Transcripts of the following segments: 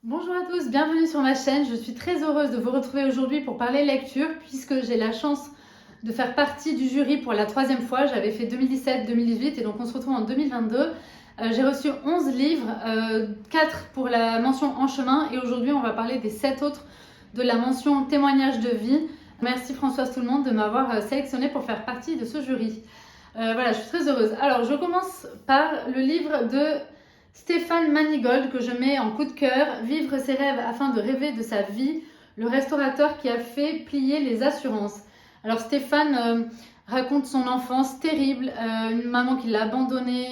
Bonjour à tous, bienvenue sur ma chaîne. Je suis très heureuse de vous retrouver aujourd'hui pour parler lecture puisque j'ai la chance de faire partie du jury pour la troisième fois. J'avais fait 2017-2018 et donc on se retrouve en 2022. J'ai reçu 11 livres, 4 pour la mention En chemin et aujourd'hui on va parler des 7 autres de la mention Témoignage de vie. Merci Françoise Tout-le-Monde de m'avoir sélectionnée pour faire partie de ce jury. Voilà, je suis très heureuse. Alors je commence par le livre de Stéphane Manigold que je mets en coup de cœur, Vivre ses rêves afin de rêver de sa vie, le restaurateur qui a fait plier les assurances. Alors Stéphane raconte son enfance terrible, une maman qui l'a abandonné,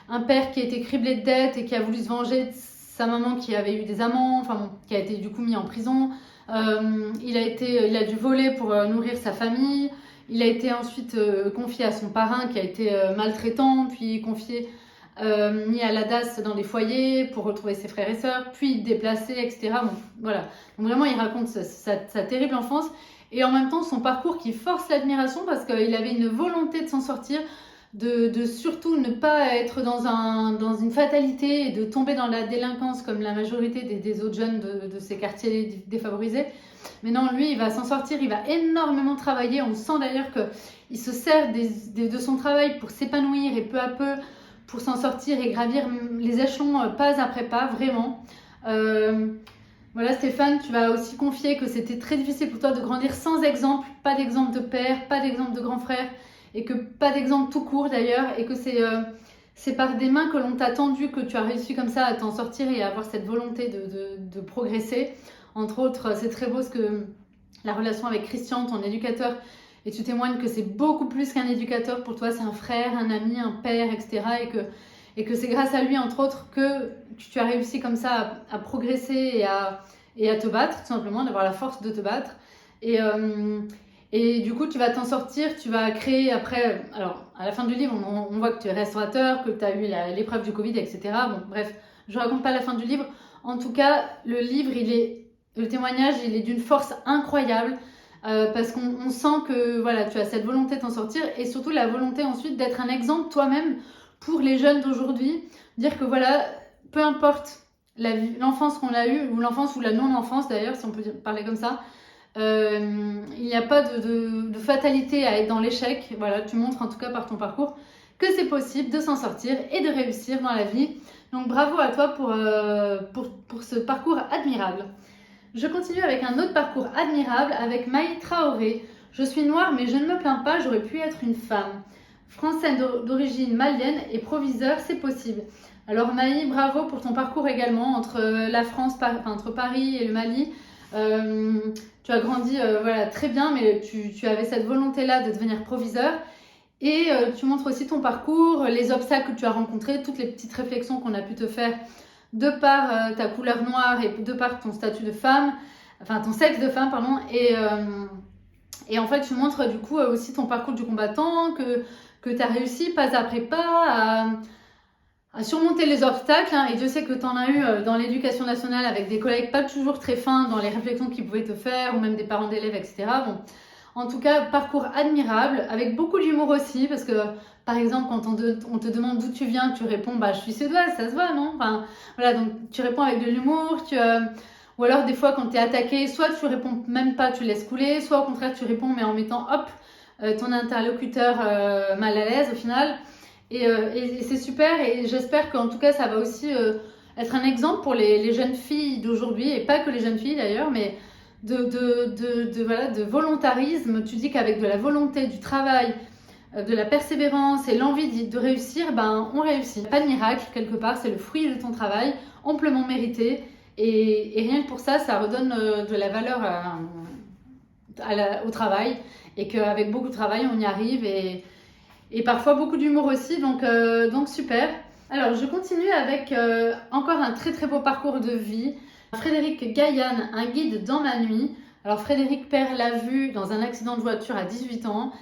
un père qui a été criblé de dettes et qui a voulu se venger de sa maman qui avait eu des amants, enfin bon, qui a été du coup mis en prison. Il a dû voler pour nourrir sa famille. Il a été ensuite confié à son parrain qui a été maltraitant, puis confié mis à la DAS dans des foyers pour retrouver ses frères et sœurs, puis déplacé, etc. Bon, voilà. Donc vraiment, il raconte sa terrible enfance et en même temps son parcours qui force l'admiration parce qu'il avait une volonté de s'en sortir, de surtout ne pas être dans une fatalité et de tomber dans la délinquance comme la majorité des autres jeunes de ces quartiers défavorisés. Mais non, lui, il va s'en sortir, il va énormément travailler. On sent d'ailleurs qu'il se sert de son travail pour s'épanouir et peu à peu pour s'en sortir et gravir les échelons pas après pas, vraiment. Voilà Stéphane, tu vas aussi confier que c'était très difficile pour toi de grandir sans exemple, pas d'exemple de père, pas d'exemple de grand frère, et que pas d'exemple tout court d'ailleurs, et que c'est par des mains que l'on t'a tendu que tu as réussi comme ça à t'en sortir et à avoir cette volonté de progresser. Entre autres, c'est très beau ce que la relation avec Christian, ton éducateur, et tu témoignes que c'est beaucoup plus qu'un éducateur pour toi, c'est un frère, un ami, un père, etc. Et que c'est grâce à lui, entre autres, que tu as réussi comme ça à progresser et à te battre, tout simplement, d'avoir la force de te battre. Et du coup, tu vas t'en sortir, tu vas créer après, alors à la fin du livre, on voit que tu es restaurateur, que tu as eu l'épreuve du Covid, etc. Bon, bref, je raconte pas la fin du livre. En tout cas, le témoignage, il est d'une force incroyable. Parce qu'on sent que voilà, tu as cette volonté de t'en sortir et surtout la volonté ensuite d'être un exemple toi-même pour les jeunes d'aujourd'hui. Dire que voilà, peu importe l'enfance qu'on a eue, ou l'enfance ou la non-enfance d'ailleurs, si on peut parler comme ça, il n'y a pas de fatalité à être dans l'échec. Voilà, tu montres en tout cas par ton parcours que c'est possible de s'en sortir et de réussir dans la vie. Donc bravo à toi pour ce parcours admirable. Je continue avec un autre parcours admirable avec Maï Traoré. Je suis noire mais je ne me plains pas, j'aurais pu être une femme. Française d'origine malienne et proviseur, c'est possible. Alors Maï, bravo pour ton parcours également entre la France, entre Paris et le Mali. Tu as grandi voilà, très bien, mais tu avais cette volonté-là de devenir proviseur. Et tu montres aussi ton parcours, les obstacles que tu as rencontrés, toutes les petites réflexions qu'on a pu te faire de par ta couleur noire et de par ton statut de femme, enfin ton sexe de femme, pardon. Et en fait, tu montres du coup aussi ton parcours du combattant, que tu as réussi pas après pas à surmonter les obstacles. Hein, et je sais que tu en as eu dans l'éducation nationale avec des collègues pas toujours très fins dans les réflexions qu'ils pouvaient te faire, ou même des parents d'élèves, etc. Bon, en tout cas, parcours admirable, avec beaucoup d'humour aussi, parce que par exemple, quand on te demande d'où tu viens, tu réponds bah je suis suédoise, ça se voit, non? Enfin, voilà, donc tu réponds avec de l'humour, ou alors des fois quand tu es attaqué, soit tu réponds même pas, tu laisses couler, soit au contraire tu réponds mais en mettant hop ton interlocuteur mal à l'aise au final. Et c'est super et j'espère qu'en tout cas ça va aussi être un exemple pour les jeunes filles d'aujourd'hui, et pas que les jeunes filles d'ailleurs, mais voilà, de volontarisme. Tu dis qu'avec de la volonté, du travail, de la persévérance et l'envie de réussir, ben on réussit. Pas de miracle, quelque part, c'est le fruit de ton travail, amplement mérité. Et rien que pour ça, ça redonne de la valeur au travail. Et qu'avec beaucoup de travail, on y arrive. Et parfois beaucoup d'humour aussi, donc super. Alors je continue avec encore un très très beau parcours de vie. Frédéric Gaillan, un guide dans ma nuit. Alors Frédéric perd la vue dans un accident de voiture à 18 ans.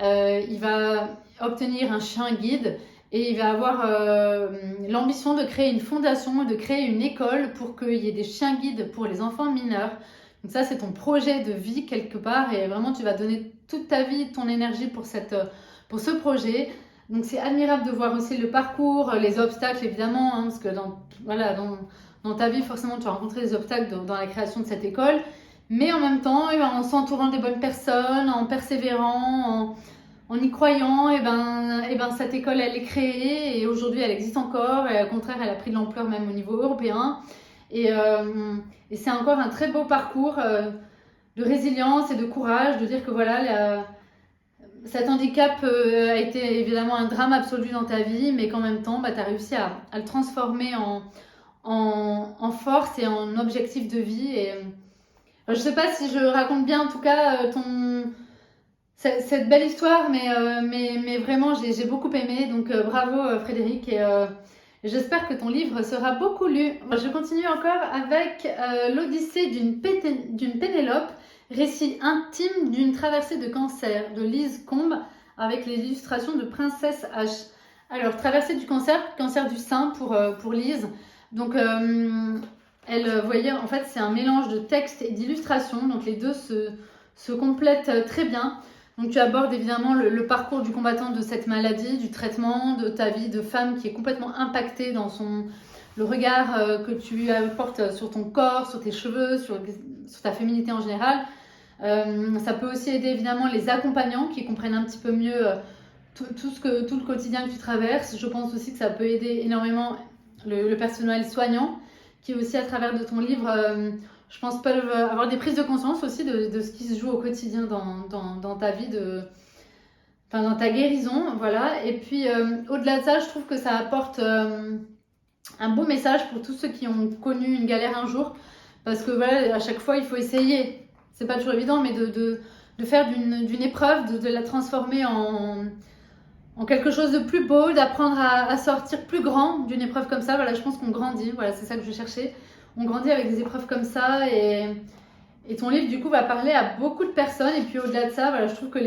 Il va obtenir un chien guide et il va avoir l'ambition de créer une fondation, de créer une école pour qu'il y ait des chiens guides pour les enfants mineurs. Donc ça c'est ton projet de vie quelque part et vraiment tu vas donner toute ta vie, ton énergie pour ce projet. Donc c'est admirable de voir aussi le parcours, les obstacles évidemment, hein, parce que dans ta vie, forcément, tu as rencontré des obstacles dans la création de cette école. Mais en même temps, en s'entourant des bonnes personnes, en persévérant, en y croyant, cette école, elle est créée et aujourd'hui, elle existe encore. Et au contraire, elle a pris de l'ampleur même au niveau européen. Et c'est encore un très beau parcours de résilience et de courage, de dire que voilà, cet handicap a été évidemment un drame absolu dans ta vie, mais qu'en même temps, tu as réussi à le transformer en force et en objectif de vie. Et je ne sais pas si je raconte bien, en tout cas, cette belle histoire, mais vraiment, j'ai beaucoup aimé. Donc, bravo Frédéric. Et j'espère que ton livre sera beaucoup lu. Je continue encore avec l'Odyssée d'une Pénélope, récit intime d'une traversée de cancer de Lise Combe avec les illustrations de Princesse H. Alors, traversée du cancer du sein pour Lise. Donc, voyez, en fait, c'est un mélange de texte et d'illustration. Donc, les deux se complètent très bien. Donc, tu abordes évidemment le parcours du combattant de cette maladie, du traitement, de ta vie de femme qui est complètement impactée dans le regard que tu apportes sur ton corps, sur tes cheveux, sur ta féminité en général. Ça peut aussi aider évidemment les accompagnants qui comprennent un petit peu mieux tout le quotidien que tu traverses. Je pense aussi que ça peut aider énormément le personnel soignant qui aussi à travers de ton livre, je pense peuvent avoir des prises de conscience aussi de ce qui se joue au quotidien dans ta vie, dans ta guérison. Voilà. Et puis au-delà de ça, je trouve que ça apporte un beau message pour tous ceux qui ont connu une galère un jour. Parce que voilà, à chaque fois, il faut essayer. C'est pas toujours évident, mais de faire d'une épreuve, de la transformer en quelque chose de plus beau, d'apprendre à sortir plus grand d'une épreuve comme ça. Voilà, je pense qu'on grandit. Voilà, c'est ça que je cherchais. On grandit avec des épreuves comme ça et ton livre, du coup, va parler à beaucoup de personnes. Et puis, au-delà de ça, voilà, je trouve que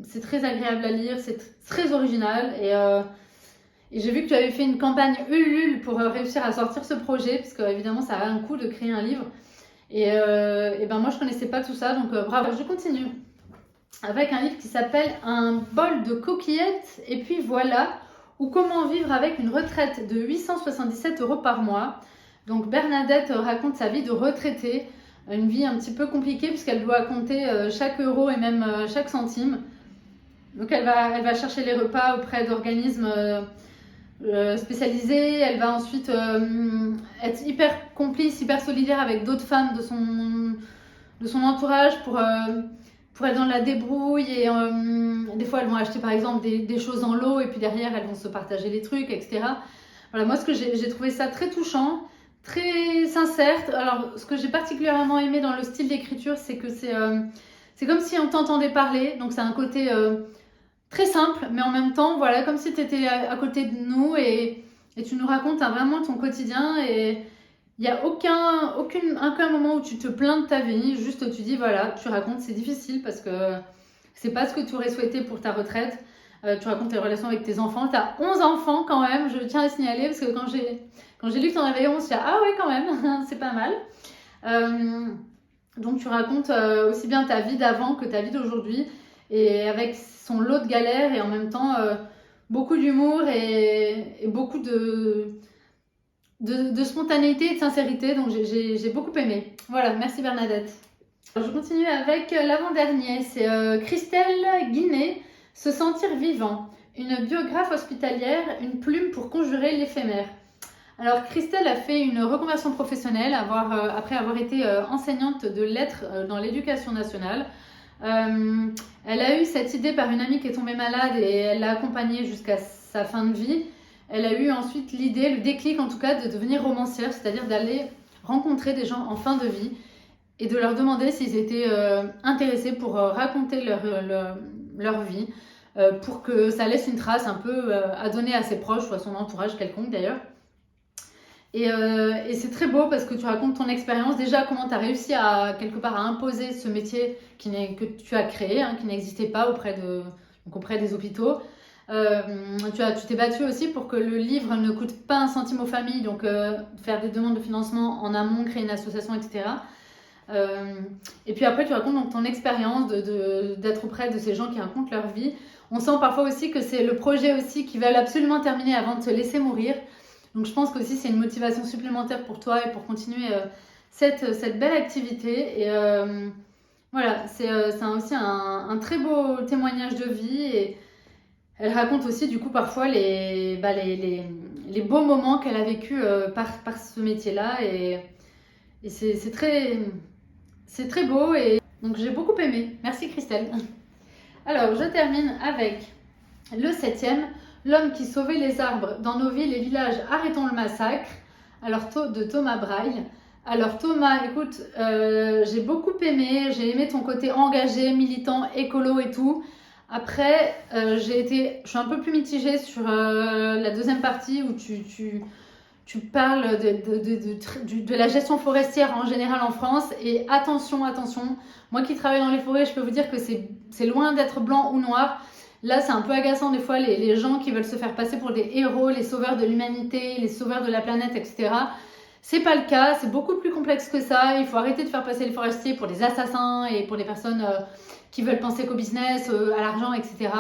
c'est très agréable à lire, c'est très original. Et j'ai vu que tu avais fait une campagne Ulule pour réussir à sortir ce projet, parce que évidemment, ça a un coût de créer un livre. Et moi, je connaissais pas tout ça, donc bravo. Je continue avec un livre qui s'appelle Un bol de coquillettes. Et puis voilà, ou comment vivre avec une retraite de 877 € par mois. Donc Bernadette raconte sa vie de retraitée, une vie un petit peu compliquée puisqu'elle doit compter chaque euro et même chaque centime. Donc elle va chercher les repas auprès d'organismes spécialisée. Elle va ensuite être hyper complice, hyper solidaire avec d'autres femmes de son entourage pour être dans la débrouille. Et des fois, elles vont acheter par exemple des choses en lot et puis derrière, elles vont se partager les trucs, etc. Voilà, moi, j'ai trouvé ça très touchant, très sincère. Alors, ce que j'ai particulièrement aimé dans le style d'écriture, c'est que c'est comme si on t'entendait parler. Donc, c'est un côté très simple, mais en même temps, voilà, comme si tu étais à côté de nous et tu nous racontes vraiment ton quotidien. Et il n'y a aucun moment où tu te plains de ta vie, juste tu dis, voilà, tu racontes, c'est difficile parce que c'est pas ce que tu aurais souhaité pour ta retraite. Tu racontes tes relations avec tes enfants. Tu as 11 enfants quand même, je tiens à signaler, parce que quand j'ai lu que tu en avais 11, je suis ah ouais, quand même, c'est pas mal. Donc tu racontes aussi bien ta vie d'avant que ta vie d'aujourd'hui, et avec son lot de galères et en même temps beaucoup d'humour et beaucoup de spontanéité et de sincérité. Donc j'ai beaucoup aimé. Voilà, merci Bernadette. Alors, je continue avec l'avant-dernier, c'est Christelle Guinet, Se sentir vivant, une biographe hospitalière, une plume pour conjurer l'éphémère. Alors Christelle a fait une reconversion professionnelle après avoir été enseignante de lettres dans l'éducation nationale. Elle a eu cette idée par une amie qui est tombée malade et elle l'a accompagnée jusqu'à sa fin de vie. Elle a eu ensuite l'idée, le déclic en tout cas, de devenir romancière, c'est-à-dire d'aller rencontrer des gens en fin de vie et de leur demander s'ils étaient intéressés pour raconter leur vie, pour que ça laisse une trace un peu à donner à ses proches ou à son entourage quelconque d'ailleurs. Et c'est très beau parce que tu racontes ton expérience, déjà comment tu as réussi à quelque part à imposer ce métier que tu as créé, qui n'existait pas auprès des hôpitaux. Tu t'es battue aussi pour que le livre ne coûte pas un centime aux familles, donc faire des demandes de financement en amont, créer une association, etc. Et puis après tu racontes donc ton expérience d'être auprès de ces gens qui racontent leur vie. On sent parfois aussi que c'est le projet aussi qu'ils veulent absolument terminer avant de se laisser mourir. Donc je pense qu'aussi c'est une motivation supplémentaire pour toi et pour continuer cette belle activité. Et voilà, c'est aussi un très beau témoignage de vie. Et elle raconte aussi du coup parfois les beaux moments qu'elle a vécu par ce métier-là. Et c'est très beau. Et donc j'ai beaucoup aimé. Merci Christelle. Alors je termine avec le 7e. L'homme qui sauvait les arbres dans nos villes et villages, arrêtons le massacre. Alors de Thomas Braille. Alors Thomas, écoute, j'ai beaucoup aimé, j'ai aimé ton côté engagé, militant, écolo et tout. Après, je suis un peu plus mitigée sur la deuxième partie où tu parles de la gestion forestière en général en France. Et attention, moi qui travaille dans les forêts, je peux vous dire que c'est loin d'être blanc ou noir. Là, c'est un peu agaçant des fois les gens qui veulent se faire passer pour des héros, les sauveurs de l'humanité, les sauveurs de la planète, etc. C'est pas le cas, c'est beaucoup plus complexe que ça. Il faut arrêter de faire passer les forestiers pour des assassins et pour des personnes qui veulent penser qu'au business, à l'argent, etc.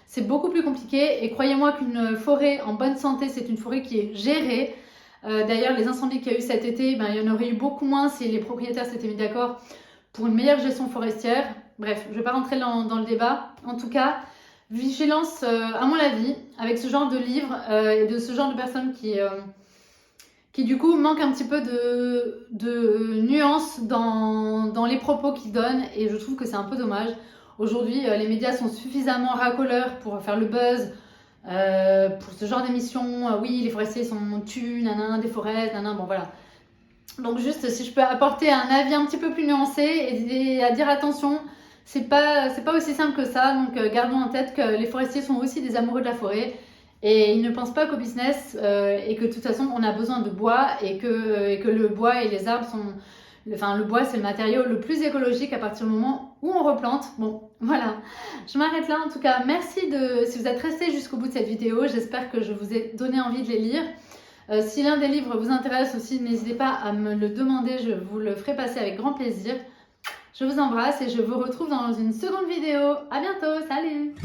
C'est beaucoup plus compliqué. Et croyez-moi qu'une forêt en bonne santé, c'est une forêt qui est gérée. D'ailleurs, les incendies qu'il y a eu cet été, il y en aurait eu beaucoup moins si les propriétaires s'étaient mis d'accord pour une meilleure gestion forestière. Bref, je ne vais pas rentrer dans le débat. En tout cas, vigilance, à mon avis, avec ce genre de livre et de ce genre de personnes qui du coup manquent un petit peu de nuance dans les propos qu'ils donnent. Et je trouve que c'est un peu dommage. Aujourd'hui, les médias sont suffisamment racoleurs pour faire le buzz, pour ce genre d'émission. Oui, les forestiers sont tués, nanana, des forêts, nanana, bon voilà. Donc juste, si je peux apporter un avis un petit peu plus nuancé et à dire attention, c'est pas aussi simple que ça. Donc gardons en tête que les forestiers sont aussi des amoureux de la forêt et ils ne pensent pas qu'au business et que de toute façon on a besoin de bois et que le bois et les arbres sont... Enfin, le bois, c'est le matériau le plus écologique à partir du moment où on replante. Bon, voilà. Je m'arrête là. En tout cas, merci si vous êtes restés jusqu'au bout de cette vidéo. J'espère que je vous ai donné envie de les lire. Si l'un des livres vous intéresse aussi, n'hésitez pas à me le demander. Je vous le ferai passer avec grand plaisir. Je vous embrasse et je vous retrouve dans une seconde vidéo. À bientôt. Salut!